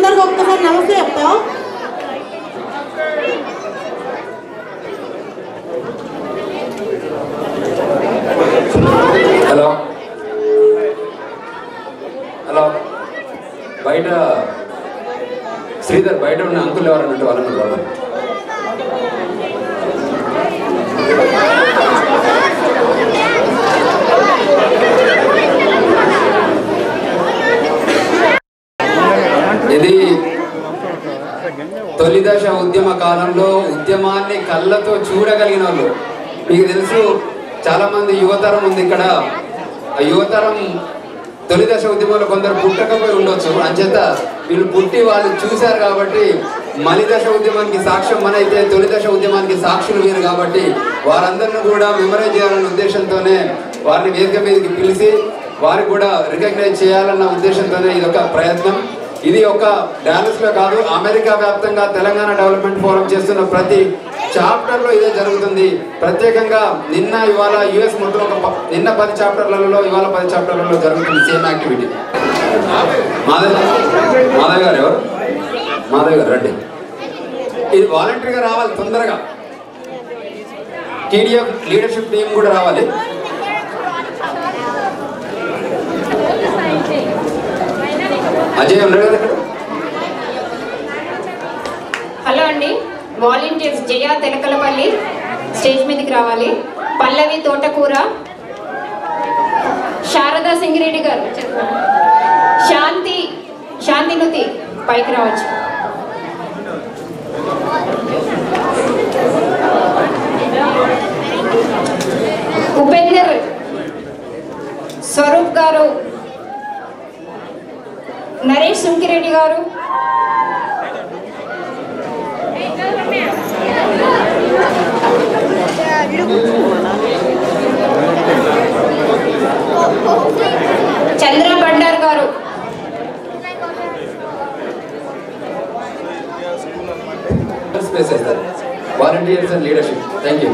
అందరికి ఒక్కసారి నమస్తే చెప్తాం. హలో హలో, బయట శ్రీధర్ బయట ఉన్న అంకుల్ ఎవరన్నట్టు వాళ్ళని బాబు. ఇది తొలి దశ ఉద్యమ కాలంలో ఉద్యమాన్ని కళ్ళతో చూడగలిగిన వాళ్ళు. మీకు తెలుసు, చాలా మంది యువతరం ఉంది ఇక్కడ. ఆ యువతరం తొలి దశ ఉద్యమంలో కొందరు పుట్టకపోయి ఉండొచ్చు, అంచేత వీళ్ళు పుట్టి వాళ్ళు చూశారు కాబట్టి మలి దశ ఉద్యమానికి సాక్ష్యం మనైతే తొలి దశ ఉద్యమానికి సాక్షులు వీరు కాబట్టి వారందరిని కూడా మెమరైజ్ చేయాలన్న ఉద్దేశంతోనే వారిని వేదిక మీదకి పిలిచి వారికి కూడా రికగ్నైజ్ చేయాలన్న ఉద్దేశంతోనే ఇది ఒక ప్రయత్నం. ఇది ఒక డాలస్లో కాదు, అమెరికా వ్యాప్తంగా తెలంగాణ డెవలప్మెంట్ ఫోరం చేస్తున్న ప్రతి చాప్టర్లో ఇదే జరుగుతుంది. ప్రత్యేకంగా నిన్న ఇవాళ యుఎస్ మొత్తం నిన్న 10 చాప్టర్లలో ఇవాళ 10 చాప్టర్లలో జరుగుతుంది సేమ్ యాక్టివిటీ. మాధవ్ గారు ఎవరు? మాధవ్ గారు రండి. ఇది వాలంటరీగా రావాలి తొందరగా. టీడీఎఫ్ లీడర్షిప్ టీం కూడా రావాలి. అజయ్ ఉన్నాడు కదా ఇక్కడ. హలో అండి, వాలంటీర్స్ జయ తెలకలపల్లి స్టేజ్ మీదకి రావాలి. పల్లవి తోటకూర, శారదా సింగిరెడ్డి గారు, శాంతినుతి పైకి రావచ్చు. ఉపేందర్ స్వరూప్ గారు, నరేష్ సుంకిరెడ్డి గారు, చంద్ర బండార్ గారు, volunteers and leadership. Thank you.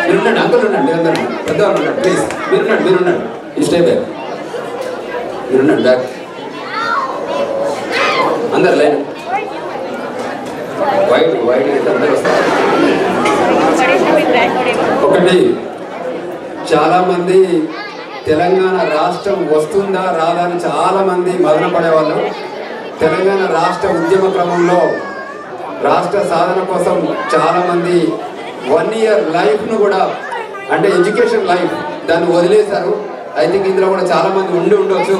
మీరున్నాడు, అంకుల్ ఉండండి, అందరూ పెద్దవాళ్ళు ఉన్నాడు. ప్లీజ్ మీరున్నాడు ఈ స్టే బ్యాక్. మీరున్నాడు బ్యాక్, అందరు లైన్ వైడ్ అందరు వస్తారు. ఒకటి, చాలామంది తెలంగాణ రాష్ట్రం వస్తుందా రాదా అని చాలామంది మదన పడేవాళ్ళు. తెలంగాణ రాష్ట్ర ఉద్యమ క్రమంలో రాష్ట్ర సాధన కోసం చాలామంది 1 year లైఫ్ను కూడా, అంటే ఎడ్యుకేషన్ లైఫ్, దాన్ని వదిలేశారు. ఐ థింక్ ఇందులో కూడా చాలామంది ఉండొచ్చు.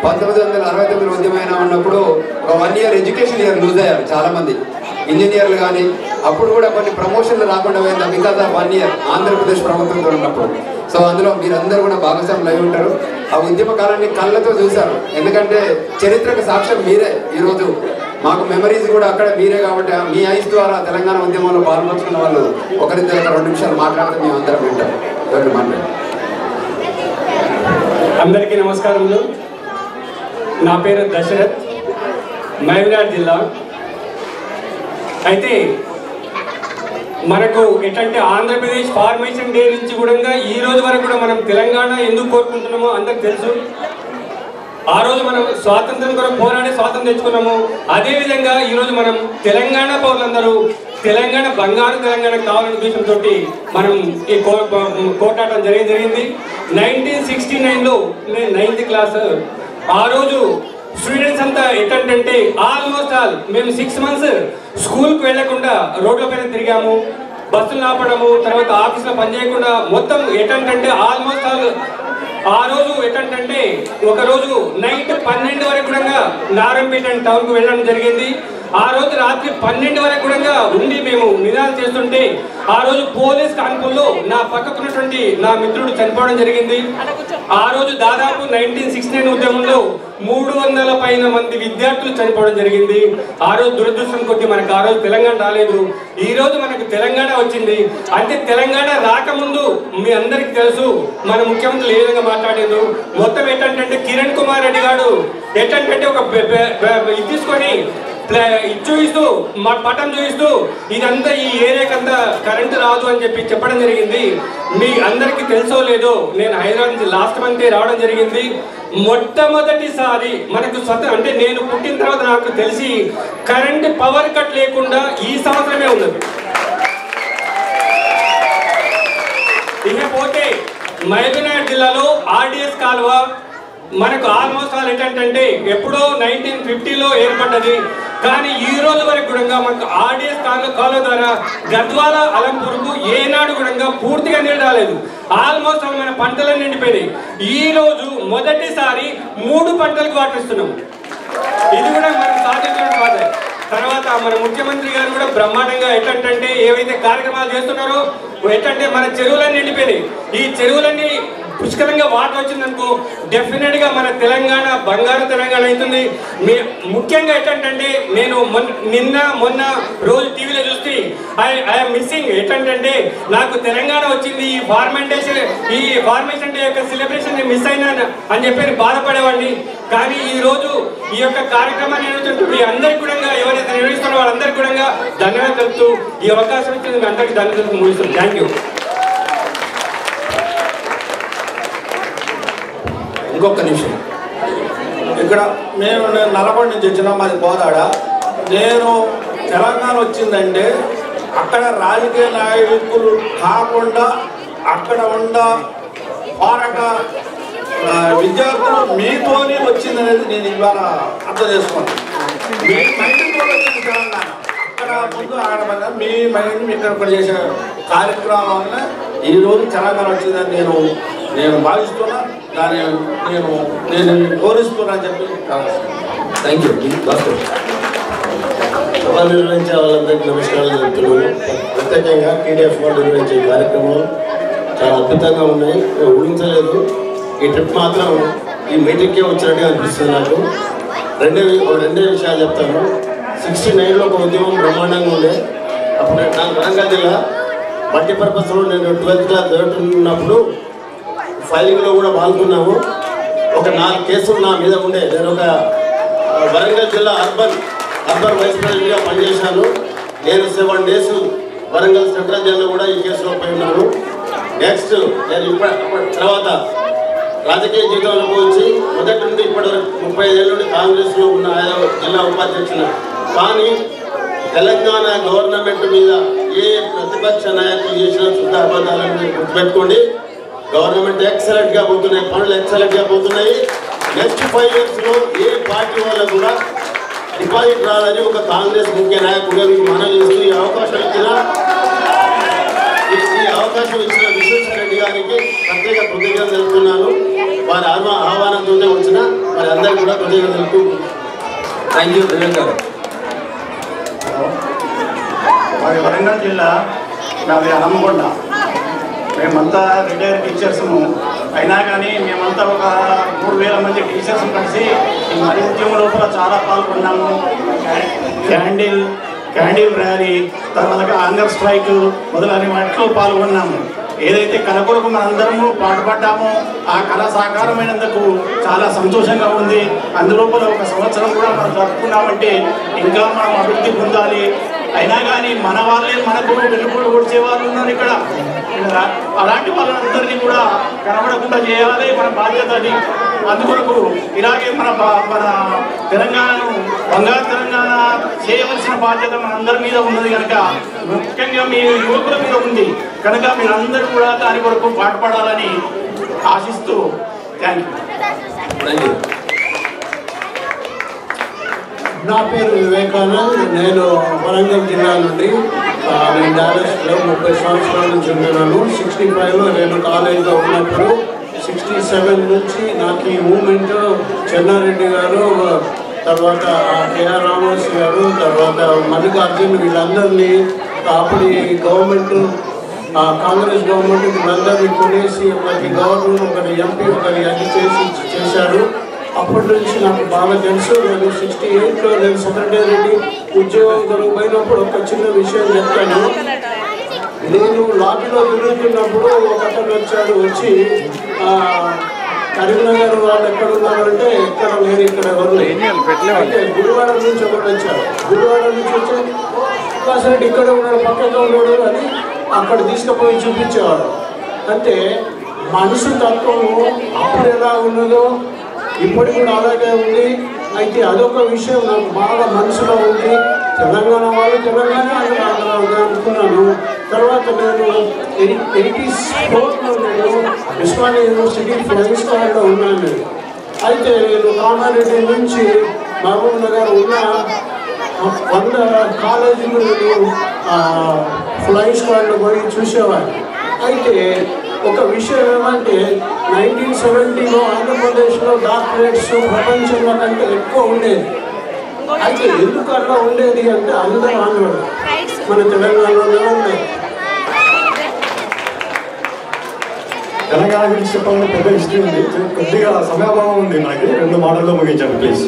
1969 ఉద్యమైనా ఉన్నప్పుడు ఒక 1 year ఎడ్యుకేషన్ ఇయర్ లూజ్ అయ్యారు చాలామంది ఇంజనీర్లు కానీ. అప్పుడు కూడా కొన్ని ప్రమోషన్లు రాకుండా పోయింది బికాజ్ ఆఫ్ 1 year ఆంధ్రప్రదేశ్ ప్రభుత్వంతో ఉన్నప్పుడు. సో అందులో మీరందరూ కూడా భాగస్వాములు అయి ఉంటారు. ఆ ఉద్యమ కాలాన్ని కళ్ళతో చూశారు. ఎందుకంటే చరిత్రకు సాక్ష్యం మీరే. ఈరోజు మాకు మెమరీస్ కూడా అక్కడ మీరే కాబట్టి మీ ఐస్ ద్వారా తెలంగాణ ఉద్యమంలో పాల్పంచుకున్న వాళ్ళు ఒకరిద్దరు 2 నిమిషాలు మాట్లాడితే మేము అందరం వింటాం. ఎవరు మాట్లాడారు? అందరికీ నమస్కారములు. నా పేరు దశరథ్, మహబూబ్నగర్ జిల్లా. అయితే మనకు ఎట్లంటే ఆంధ్రప్రదేశ్ ఫార్మేషన్ డే నుంచి కూడా ఈ రోజు వరకు కూడా మనం తెలంగాణ ఎందుకు కోరుకుంటున్నామో అందరికి తెలుసు. ఆ రోజు మనం స్వాతంత్రం కొరకు పోరాడే స్వాతంత్రం తెచ్చుకున్నాము. అదేవిధంగా ఈరోజు మనం తెలంగాణ పౌరులందరూ తెలంగాణ బంగారు తెలంగాణ కావాలనే ఉద్దేశంతో మనం ఈ కోటాటం జరిగింది. 1969లో నేను 9th క్లాస్. ఆ రోజు స్టూడెంట్స్ అంతా ఎట్టంటే ఆల్మోస్ట్ ఆల్ మేము 6 months స్కూల్కి వెళ్లకుండా రోడ్ల పైన తిరిగాము. బస్సులు ఆపడము, తర్వాత ఆఫీస్లో పనిచేయకుండా మొత్తం ఎట్టంటే ఆల్మోస్ట్ ఆల్. ఆ రోజు ఎట్టంటే ఒకరోజు నైట్ 12 వరకు కూడా నారంపేట టౌన్కు వెళ్ళడం జరిగింది. ఆ రోజు రాత్రి 12 వరకు కూడా ఉండి మేము నిదానం చేస్తుంటే ఆ రోజు పోలీస్ కాన్పుల్లో నా పక్కకున్నటువంటి నా మిత్రుడు చనిపోవడం జరిగింది. ఆ రోజు దాదాపు 1969 ఉద్యమంలో 300 పైన మంది విద్యార్థులు చనిపోవడం జరిగింది. ఆ రోజు దురదృష్టం కొద్ది మనకు ఆ రోజు తెలంగాణ రాలేదు. ఈ రోజు మనకు తెలంగాణ వచ్చింది. అంటే తెలంగాణ రాకముందు మీ అందరికి తెలుసు మన ముఖ్యమంత్రులు ఏ విధంగా మాట్లాడేది. మొత్తం ఏంటంటే కిరణ్ కుమార్ రెడ్డి గారు ఏంటంటే ఒక ఇది తీసుకొని చూపిస్తూ మా పటం చూపిస్తూ ఇదంతా ఈ ఏరియాకంతా కరెంటు రాదు అని చెప్పడం జరిగింది. మీ అందరికీ తెలుసో లేదో, నేను హైదరాబాద్ నుంచి లాస్ట్ మంత్ రావడం జరిగింది. మొట్టమొదటిసారి మనకు అంటే నేను పుట్టిన తర్వాత నాకు తెలిసి కరెంట్ పవర్ కట్ లేకుండా ఈ సంవత్సరమే ఉన్నది. ఇకపోతే మహబూబ్నగర్ జిల్లాలో ఆర్డిఎస్ కాలువ మనకు ఆల్మోస్ట్ ఆల్ ఏంటంటే ఎప్పుడో 1950లో ఏర్పడ్డది. కానీ ఈ రోజు వరకు కూడా మనకు ఆర్డిఎస్ కాలువ ద్వారా గద్వాల అలంపూర్కు ఏనాడు కూడా పూర్తిగా నీళ్ళు రాలేదు. ఆల్మోస్ట్ ఆల్ మన పంటలన్నీ నిండిపోయినాయి. ఈ రోజు మొదటిసారి 3 పంటలకు వాటర్ ఇస్తున్నాము. ఇది కూడా మనం సాధించడం కాదు. తర్వాత మన ముఖ్యమంత్రి గారు కూడా బ్రహ్మాండంగా ఎట్లంటే ఏవైతే కార్యక్రమాలు చేస్తున్నారో ఎట్లంటే మన చెరువులన్నీ నిండిపోయినాయి. ఈ చెరువులన్నీ పుష్కలంగా వాటర్ వచ్చిందనుకో డెఫినెట్గా మన తెలంగాణ బంగారు తెలంగాణ అవుతుంది. ముఖ్యంగా ఎట్లంటే నేను మొన్న రోజు టీవీలో చూస్తే ఐఎమ్ మిస్సింగ్ ఎట్లంటే నాకు తెలంగాణ వచ్చింది, ఈ ఫార్మేషన్ డే యొక్క సెలబ్రేషన్ మిస్ అయినా అని చెప్పి బాధపడేవాడిని. కానీ ఈ రోజు ఈ యొక్క కార్యక్రమాన్ని నిర్వహించుకుంటూ మీ అందరికీ కూడా ఎవరైతే నిర్వహిస్తున్నారో వాళ్ళందరికీ కూడా ధన్యవాదాలు తెలుపుతూ ఈ అవకాశం ఇచ్చింది మీ అందరికీ ధన్యవాదాలు ముగిస్తున్నాను. Thank you. ఇంకొక నిమిషం. ఇక్కడ నేను నల్గొండ నుంచి వచ్చిన మాది కోదాడ. నేను తెలంగాణ వచ్చిందంటే అక్కడ రాజకీయ నాయకులు కాకుండా అక్కడ ఉన్న పారక విద్యార్థులు మీతోనే వచ్చిందనేది నేను ఇవాళ అర్థం చేసుకున్నాను. మీ మైండ్తో వచ్చింది తెలంగాణ. అక్కడ ముందు ఆడమన్నా మీ మైండ్ ఇక్కడ చేసే కార్యక్రమం వల్ల ఈరోజు తెలంగాణ వచ్చిందని నేను భావిస్తున్నా. దాన్ని నేను గౌరవిస్తున్నా అని చెప్పి థ్యాంక్ యూ. సభ నిర్వహించే వాళ్ళందరికీ నమస్కారాలు చెప్తున్నాను. ప్రత్యేకంగా టీడీఎఫ్ వాళ్ళు నిర్వహించే కార్యక్రమాలు చాలా అద్భుతంగా ఉన్నాయి. ఊహించలేదు. ఈ ట్రిప్ మాత్రం ఈ మీటింగ్కే వచ్చినట్టుగా అనిపిస్తుంది నాకు. రెండే విషయాలు చెప్తాను. 69లో ఒక ఉద్యమం బ్రహ్మాండంగా ఉండే. అప్పుడు నాకు వరంగల్ జిల్లా మల్టీపర్పస్లో నేను 12th క్లాస్ చదువుతున్నప్పుడు ఫైలింగ్లో కూడా పాల్గొన్నాము. ఒక 4 కేసులు నా మీద ఉండే. నేను ఒక వరంగల్ జిల్లా అర్బన్ వైస్ ప్రెసిడెంట్గా పనిచేశాను. నేను 7 days వరంగల్ సెంట్రల్ జైల్లో కూడా ఈ కేసులో పోయి ఉన్నాను. నెక్స్ట్ నేను తర్వాత రాజకీయ జీవితంలోకి వచ్చి మొదటి నుండి ఇప్పటివరకు 35 ఏళ్ళ నుండి కాంగ్రెస్లో ఉన్న జిల్లా ఉపాధ్యక్షులు. కానీ తెలంగాణ గవర్నమెంట్ మీద ఏ ప్రతిపక్ష నాయకులు చేసిన శుద్ధ అబద్ధాలను గుర్తుపెట్టుకోండి. గవర్నమెంట్ ఎక్సలెంట్గా పోతున్నాయి, పనులు ఎక్సలెంట్గా పోతున్నాయి. నెక్స్ట్ 5 yearsలో ఏ పార్టీ వల్ల కూడా డిపాజిట్ రాదని ఒక కాంగ్రెస్ ముఖ్య నాయకుడిగా మీకు మనం చేస్తూ ఈ అవకాశం ఇచ్చిన విశ్వేశ్వరరెడ్డి గారికి ప్రత్యేక కృతజ్ఞతలు తెలుపుతున్నాను. వారి ఆహ్వానంతో వచ్చిన వారి అందరికీ కూడా కృతజ్ఞతలు తెలుపుతూ థ్యాంక్ యూ. వివేక్ గారు. మాది వరంగల్ జిల్లా, నాది హనుమకొండ. మేమంతా రిటైర్డ్ టీచర్స్ము. అయినా కానీ మేమంతా ఒక 3000 మంది టీచర్స్ కలిసి ఈ మరి ఉద్యమం లోపల చాలా పాల్గొన్నాము. క్యాండిల్ ర్యాలీ, తర్వాత హంగర్ స్ట్రైక్ మొదలైన వాటిలో పాల్గొన్నాము. ఏదైతే కళ కొరకు మనందరము పాటుపడ్డామో ఆ కళ సాకారమైనందుకు చాలా సంతోషంగా ఉంది. అందులోపల ఒక సంవత్సరం కూడా మనం జరుపుకున్నామంటే ఇంకా మనం అభివృద్ధి పొందాలి. అయినా కానీ మన వాళ్ళే మనకు వెన్నుపోటు కొడిచే వాళ్ళు ఉన్నారు ఇక్కడ. అలాంటి వాళ్ళందరినీ కూడా కనబడకుండా చేయాలి, మన బాధ్యత అది. అందుకొరకు ఇలాగే మన తెలంగాణను బంగారు తెలంగాణ చేయవలసిన బాధ్యత మనందరి మీద ఉన్నది కనుక, ముఖ్యంగా మీ యువకుల మీద ఉంది కనుక మీరందరూ కూడా దాని కొరకు పాటుపడాలని ఆశిస్తూ థ్యాంక్ యూ. నా పేరు వివేకానంద్. నేను వరంగల్ జిల్లా నుండి నేను డాలస్లో 30 సంవత్సరాల నుంచి ఉంటున్నాను. 65లో నేను కాలేజీలో ఉన్నప్పుడు 67 నుంచి నాకు ఈ మూమెంట్ చెన్నారెడ్డి గారు, తర్వాత కేఆర్ రామోస్ గారు, తర్వాత మల్లికార్జున్ వీళ్ళందరినీ అప్పుడు గవర్నమెంట్ కాంగ్రెస్ గవర్నమెంట్ వీళ్ళందరినీ కొనేసి ఒకరికి గవర్నర్, ఒకరి ఎంపీ, ఒకరి అది చేశారు. అప్పటి నుంచి నాకు బాగా తెలుసు. నేను 68లో నేను సెక్రటరీ ఉద్యోగం కొరకు పోయినప్పుడు ఒక చిన్న విషయం చెప్తాను. నేను లాబీలో తిరుగుతున్నప్పుడు ఒక అతను వచ్చి కరీంనగర్ వాళ్ళు ఎక్కడ ఉన్నారంటే ఎక్కడ లేరు, ఇక్కడ ఎవరు అంటే గుడివాడ నుంచి ఒకటి వచ్చారు. గుడివాడ నుంచి వచ్చి కాసేపు ఇక్కడ ఉన్నాడు, పక్కగా ఉన్నాడు అని అక్కడ తీసుకుపోయి చూపించేవాడు. అంటే మనసు తత్వము అప్పుడు ఎలా ఉన్నదో ఇప్పటికి కూడా అలాగే ఉంది. అయితే అదొక విషయం నాకు బాగా మనసులో ఉంది. తెలంగాణ వాళ్ళు తెలంగాణ అనుకున్నాను. తర్వాత నేను 84లో నేను ఉస్మానియా యూనివర్సిటీ ఫ్లయింగ్ స్క్వాడ్లో ఉన్నాను. అయితే నేను కామారెడ్డి నుంచి మహబూబ్ నగర్ ఉన్న 100 కాలేజీలు నేను ఫ్లయింగ్ స్క్వాడ్లో పోయి చూసేవాడిని. అయితే ఒక విషయం ఏమంటే 1970లో ఆంధ్రప్రదేశ్లో డాక్టరేట్స్ ప్రపంచంలో కంటే ఎక్కువ ఉండేది. అయితే ఎందుకు అట్లా ఉండేది అంటే అందరూ ఆంధ్రులు మన తెలంగాణలోనే ఉండేది. తెలంగాణ గురించి చెప్పాలంటే పెద్ద హిస్టరీ ఉంది, కొద్దిగా సమయాభావం ఉంది మనకి. 2 మాటల్లో ముగించండి ప్లీజ్.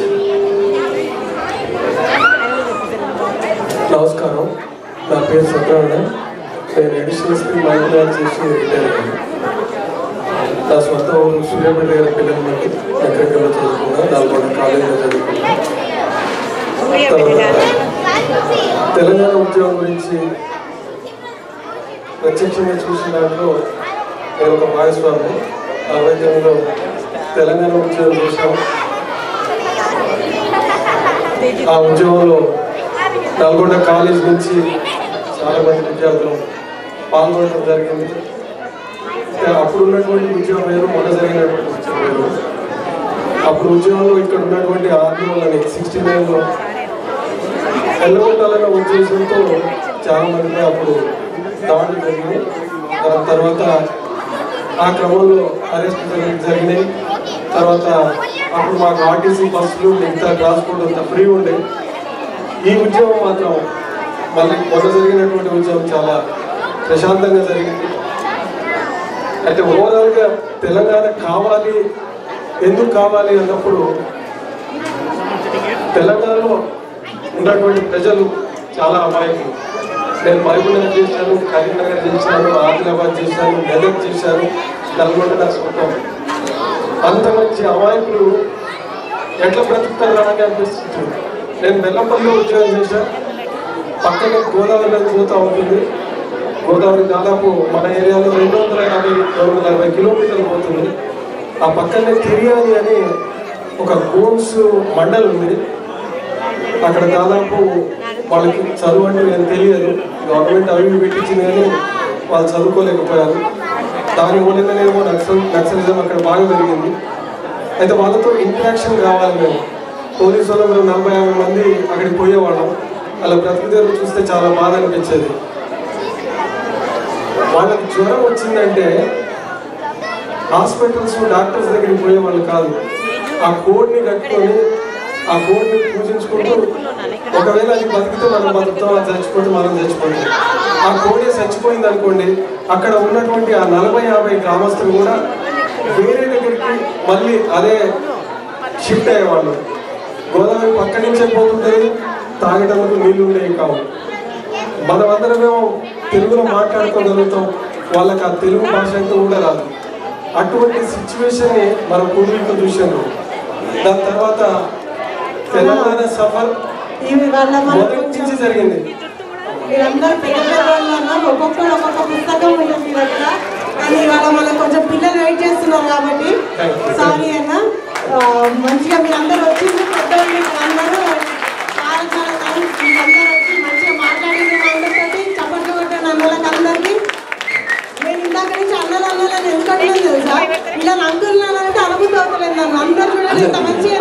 నమస్కారం, నా పేరు సత్యనారాయణ. నేను అడిషనల్ స్కూల్ మైండ్ చేసి రిటైర్ అయ్యాను. నా సొంత ఊరు సూర్యాపేట గారి పిల్లలు మనకి ఎక్కడికెళ్ళి చదువుకున్నా, నల్గొండ కాలేజీలో చదువుకున్నా. తెలంగాణ ఉద్యమం గురించి ప్రత్యక్షంగా చూసిన దాంట్లో నేను ఒక భాగస్వామి. 49లో తెలంగాణ ఉద్యమం చూసాం. ఆ ఉద్యమంలో నల్గొండ కాలేజ్ నుంచి చాలామంది విద్యార్థులు పాల్గొనడం జరిగింది. అప్పుడు ఉన్నటువంటి ఉద్యమం వేరు, మొన్న జరిగినటువంటి ఉద్యమం వేరు. అప్పుడు ఉద్యమంలో ఇక్కడ ఉన్నటువంటి ఆర్మీలని 69లో ఎల్లగొట్టాలన్న ఉద్దేశంతో చాలామంది అప్పుడు దాడులు జరిగినాయి. దాని తర్వాత ఆ క్రమంలో అరెస్ట్ జరిగినాయి. తర్వాత అప్పుడు మాకు ఆర్టీసీ బస్సులు మిగతా ట్రాన్స్పోర్ట్ అంతా ఫ్రీ ఉండే. ఈ ఉద్యమం మాత్రం మళ్ళీ మొన్న జరిగినటువంటి ఉద్యమం చాలా ప్రశాంతంగా జరిగింది. అయితే ఓవరాల్గా తెలంగాణ కావాలి, ఎందుకు కావాలి అన్నప్పుడు తెలంగాణలో ఉన్నటువంటి ప్రజలు చాలా అమాయకులు. నేను మహబూబ్నగర్ చేశాను, కరీంనగర్ చేశాను, ఆదిలాబాద్ చేశాను, మెదక్ చేశాను, నల్గొండ నాకు సొంతం. అంత మంచి అమాయకులు ఎట్లా బ్రతుకుతారు అని అనిపిస్తుంది. నేను బెల్లంపల్లిలో ఉద్యోగం చేశాను. పక్కనే గోదావరి నది పోతూ ఉంటుంది. గోదావరి దాదాపు మన ఏరియాలో 250-240 కిలోమీటర్లు పోతుంది. ఆ పక్కనే తిరియాని అని ఒక గోన్స్ మండలి ఉంది. అక్కడ దాదాపు వాళ్ళకి చదువు అంటే నేను తెలియదు, గవర్నమెంట్ అవి పెట్టించింది కానీ వాళ్ళు చదువుకోలేకపోయారు. దాని మూలంగానేమో నక్సలిజం అక్కడ బాగా పెరిగింది. అయితే వాళ్ళతో ఇంటరాక్షన్ కావాలి. మేము పోలీసు వాళ్ళు మేము 40-50 మంది అక్కడికి పోయేవాళ్ళం. అలా బ్రతుకుదేరు చూస్తే చాలా బాధ అనిపించేది. వాళ్ళకి జ్వరం వచ్చిందంటే హాస్పిటల్స్ డాక్టర్స్ దగ్గరికి పోయేవాళ్ళు కాదు. ఆ కోడ్ని కట్టుకొని ఆ కోడ్ని పూజించుకుంటూ ఒకవేళ అది బతికితే మనం బతుకుతాం, అది చచ్చిపోతే మనం చచ్చిపోతాం. ఆ కోడే చచ్చిపోయింది అనుకోండి, అక్కడ ఉన్నటువంటి ఆ 40-50 గ్రామస్తులు కూడా వేరే దగ్గరికి మళ్ళీ అదే షిఫ్ట్ అయ్యేవాళ్ళు. గోదావరి పక్క నుంచే పోతుంటుంది, తాగడానికి నీళ్లు ఉండేవి కావు. మనమందరమేమో తెలుగులో మాట్లాడుకోగలుగుతాం, వాళ్ళకి ఆ తెలుగు భాష అయితే కూడా రాదు. అటువంటి సిచ్యువేషన్ని మన పూర్వీకులు చూశారు. దాని తర్వాత తెలంగాణ సఫర్ మొదటి నుంచి జరిగింది. మీరందరూ పెద్దవాళ్ళు ఒక్కొక్కరు ఒక్కొక్క పుస్తకం ఉంటుంది మీ దగ్గర, కానీ ఇవాళ మనం కొంచెం పిల్లలు వెయిట్ చేస్తున్నాం కాబట్టి సారీ అన్న. మంచిగా మీరందరూ వచ్చింది, పెద్దవాళ్ళు అందరూ చాలా చాలా థ్యాంక్స్. మీరందరూ వచ్చి మంచిగా మాట్లాడింది అందరితోటి, చప్పట్లు కొట్టాను అన్నలకు అందరికీ. నేను ఇందాక నుంచి అన్నలని ఎందుకంటున్నాను తెలుసా, ఇలా అంకుల్ అంటే అనుభూతి అవుతలేదు. నన్ను అందరూ కూడా ఇంత మంచిగా